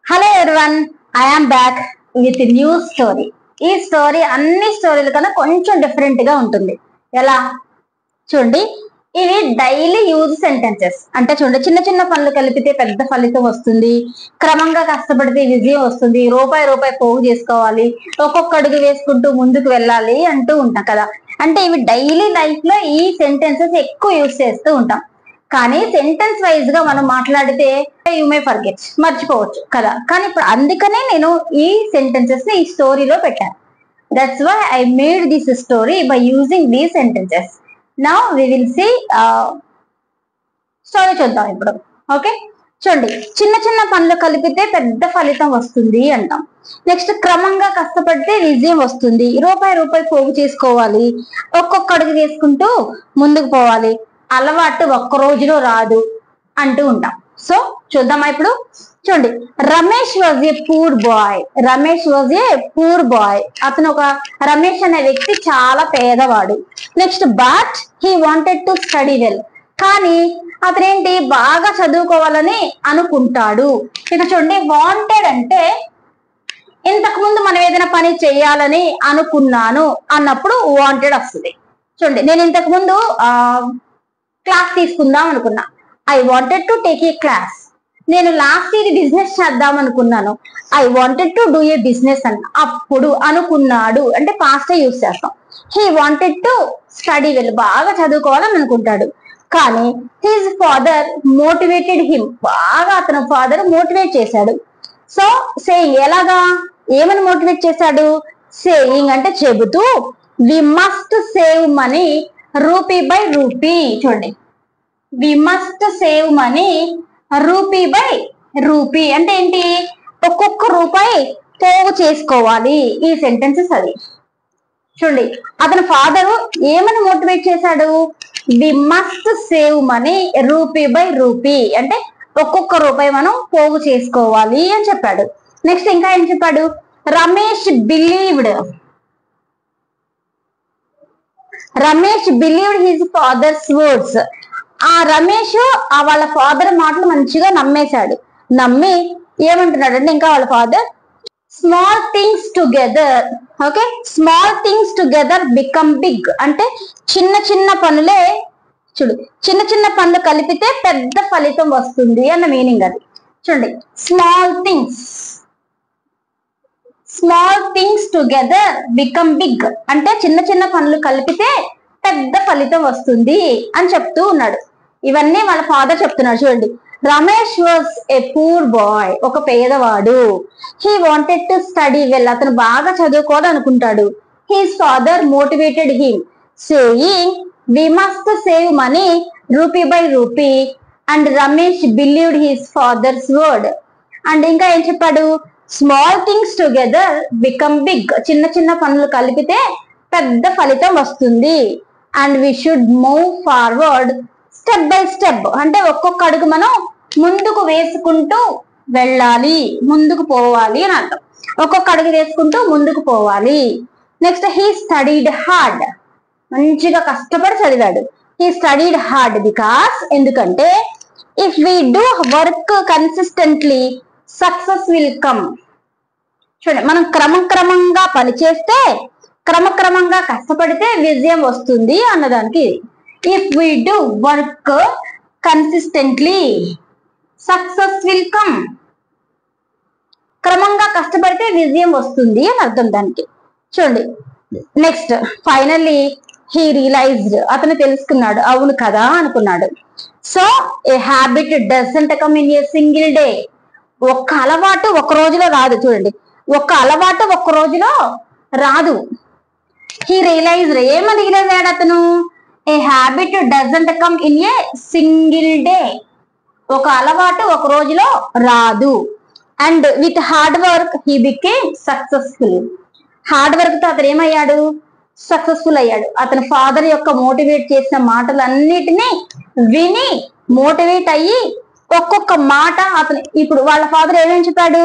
Hello everyone, I am back with new story. ఈ story అన్ని స్టోరీల కన్నా కొంచెం డిఫరెంట్ గా ఉంటుంది. ఎలా చూడండి, ఇవి డైలీ యూజ్ సెంటెన్సెస్. అంటే చూడండి, చిన్న చిన్న పనులు కలిపితే పెద్ద ఫలితం వస్తుంది, క్రమంగా కష్టపడితే విజయం వస్తుంది, రూపాయి రూపాయి పోగు చేసుకోవాలి, ఒక్కొక్క అడుగు వేసుకుంటూ ముందుకు వెళ్ళాలి అంటూ ఉంటాం కదా. అంటే ఇవి డైలీ లైఫ్ లో ఈ సెంటెన్సెస్ ఎక్కువ యూజ్ చేస్తూ ఉంటాం. కానీ సెంటెన్స్ వైజ్ గా మనం మాట్లాడితే యూ మే ఫర్గెట్, మర్చిపోవచ్చు కదా. కానీ ఇప్పుడు అందుకనే నేను ఈ సెంటెన్సెస్ ని ఈ స్టోరీలో పెట్టాను. That's why I made this story by using these sentences. Now we will see story చూద్దాం ఇప్పుడు. ఓకే, చూడండి, చిన్న చిన్న పనులు కలిపితే పెద్ద ఫలితం వస్తుంది అంటాం. నెక్స్ట్, క్రమంగా కష్టపడితే విజయం వస్తుంది, రూపాయి రూపాయి పోగు చేసుకోవాలి, ఒక్కొక్క అడుగు వేసుకుంటూ ముందుకు పోవాలి, అలవాటు ఒక్క రోజులో రాదు అంటూ ఉంటాం. సో చూద్దామా ఇప్పుడు. చూడండి, Ramesh was a poor bye. Ramesh was a poor bye. అతను రమేష్ అనే వ్యక్తి చాలా పేదవాడు. Next, but he wanted to study well. కానీ అతనేంటి, బాగా చదువుకోవాలని అనుకుంటాడు. ఇక చూడండి, వాంటెడ్ అంటే ఇంతకు ముందు మనం ఏదైనా పని చేయాలని అనుకున్నాను అన్నప్పుడు వాంటెడ్ వస్తుంది. చూడండి, నేను ఇంతకు ముందు క్లాస్ తీసుకుందాం అనుకున్నా. I wanted to take a class. నేను లాస్ట్ ఇయర్ బిజినెస్ చేద్దాం అనుకున్నాను. I wanted to do a business అన్న. అప్పుడు అనుకున్నాడు అంటే పాస్ట్ యూస్ చేస్తాం. He wanted to study well, బాగా చదువుకోవాలని అనుకుంటాడు. కానీ హిజ్ ఫాదర్ మోటివేటెడ్ హిమ్, బాగా అతని ఫాదర్ మోటివేట్ చేశాడు. సో సేయింగ్, ఎలాగా, ఏమని మోటివేట్ చేశాడు? సేయింగ్ అంటే చెబుతూ, we must save money rupee by rupee. చూడండి, we must save money rupee by rupee అంటే ఏంటి, ఒక్కొక్క రూపాయి పోగు చేసుకోవాలి. ఈ సెంటెన్సెస్ అది. చూడండి, అతని ఫాదరు ఏమని మోటివేట్ చేశాడు? We must save money rupee by rupee అంటే ఒక్కొక్క రూపాయి మనం పోగు చేసుకోవాలి అని చెప్పాడు. నెక్స్ట్ ఇంకా ఏం చెప్పాడు? Ramesh believed his father's words. ఆ రమేష్ వాళ్ళ ఫాదర్ మాటలు మంచిగా నమ్మేశాడు. నమ్మి ఏమంటున్నాడు అంటే, ఇంకా వాళ్ళ father, small things together. Okay, small things together become big అంటే చిన్న చిన్న పనులే, చూడు, చిన్న చిన్న పనులు కలిపితే పెద్ద ఫలితం వస్తుంది అన్న మీనింగ్ అది. చూడండి, small things together become big అంటే చిన్న చిన్న పనులు కలిపితే పెద్ద ఫలితం వస్తుంది అని చెప్తూ ఉన్నాడు. ఇవన్నీ వాళ్ళ ఫాదర్ చెప్తున్నాడు. చూడండి, Ramesh was a poor boy, ఒక పేదవాడు. He wanted to study well, అతను బాగా చదువుకోవాలనుకుంటాడు. His father motivated him saying we must save money rupee by rupee and Ramesh believed his father's word. And ఇంకా ఏం చెప్పాడు? Small things together become big, చిన్న చిన్న పనులు కలిపితే పెద్ద ఫలితం వస్తుంది. And we should move forward step by step అంటే ఒక్కొక్క అడుగు మనం ముందుకు వేసుకుంటూ వెళ్ళాలి, ముందుకు పోవాలి అని అర్థం. ఒక్కొక్క అడుగు వేసుకుంటూ ముందుకు పోవాలి. నెక్స్ట్, హీ స్టడీడ్ హార్డ్, మంచిగా కష్టపడి చదివాడు. హీ స్టడీడ్ హార్డ్ బికాస్, ఎందుకంటే if we do work consistently success will come. చూడండి, మనం క్రమంగా పనిచేస్తే, క్రమంగా కష్టపడితే విజయం వస్తుంది అన్నదానికి. If we do work consistently success will come. క్రమంగా కష్టపడితే విజయం వస్తుంది అని అర్థం దానికి. చూడండి, నెక్స్ట్, ఫైనల్లీ హీ రియలైజ్డ్, అతను తెలుసుకున్నాడు, అవును కదా అనుకున్నాడు. So a habit doesn't come in a single day. ఒక్క అలవాటు ఒక్క రోజులో రాదు. చూడండి, ఒక్క అలవాటు ఒక్క రోజులో రాదు. హీ రియలైజ్డ్, ఏమని రియలైజ్ అయ్యాడు అతను? A habit doesn't come in a single day, ఒక అలవాటు ఒక రోజులో రాదు. And with hard work he became successful. Hard work తో అతను ఏమయ్యాడు? సక్సెస్ఫుల్ అయ్యాడు. అతని ఫాదర్ యొక్క మోటివేట్ చేసిన మాటలన్నిటినీ విని మోటివేట్ అయ్యి ఒక్కొక్క మాట అతను, ఇప్పుడు వాళ్ళ ఫాదర్ ఏమేమి చెప్పాడు?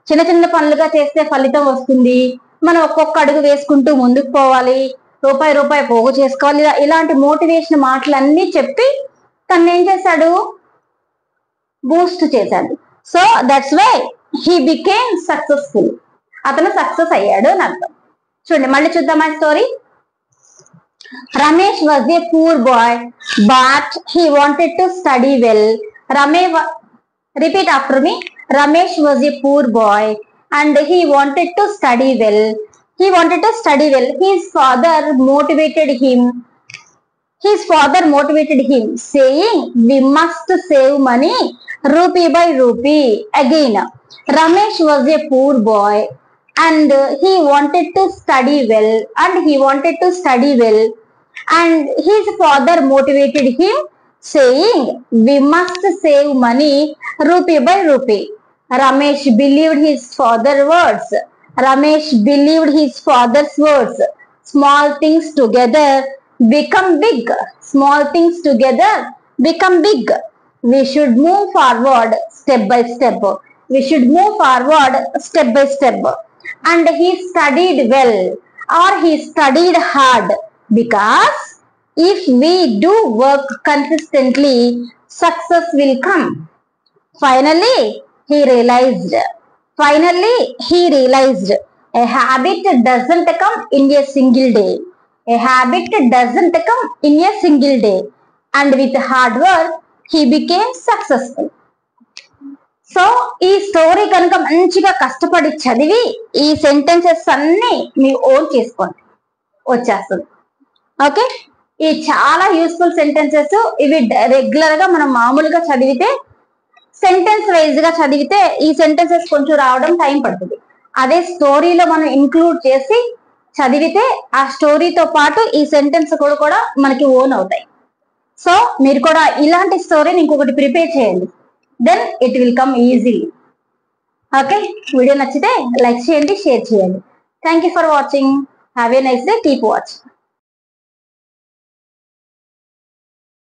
చిన్న చిన్న పనులుగా చేస్తే ఫలితం వస్తుంది, మనం ఒక్కొక్క అడుగు వేసుకుంటూ ముందుకు పోవాలి, రూపాయి రూపాయి పోగు చేసుకోవాలి, ఇలాంటి మోటివేషన్ మాటలన్నీ చెప్పి తను ఏం చేశాడు? బూస్ట్ చేశాడు. So that's why he became successful. అతను సక్సెస్ అయ్యాడు అని అర్థం. చూడండి మళ్ళీ చూద్దాం ఆ story. Ramesh was a poor boy, but he wanted to study well. Repeat after me. Ramesh was a poor boy and he wanted to study well. He wanted to study well. His father motivated him, saying, "We must save money rupee by rupee." Again, Ramesh was a poor boy and he wanted to study well, and his father motivated him, saying, "We must save money rupee by rupee." Ramesh believed his father's words. Small things together become big. We should move forward step by step. And he studied well, or he studied hard, because if we do work consistently, success will come. Finally, he realized a habit doesn't come in a single day. And with hard work, he became successful. So ఈ story కనుక మంచిగా కష్టపడి చదివి ఈ sentences అన్ని మీ own చేసుకోండి, వచ్చేస్తుంది. Okay, ఈ చాలా యూస్ఫుల్ సెంటెన్సెస్. ఇవి రెగ్యులర్ గా మనం మామూలుగా చదివితే, సెంటెన్స్ వైజ్ గా చదివితే ఈ సెంటెన్సెస్ కొంచెం రావడం టైం పడుతుంది. అదే స్టోరీలో మనం ఇంక్లూడ్ చేసి చదివితే ఆ స్టోరీతో పాటు ఈ సెంటెన్స్ కూడా మనకి ఓన్ అవుతాయి. సో మీరు కూడా ఇలాంటి స్టోరీని ఇంకొకటి ప్రిపేర్ చేయండి, then it will come easily. Okay, video నచ్చితే లైక్ చేయండి, షేర్ చేయండి. Thank you for watching. Have a nice day. Keep watching.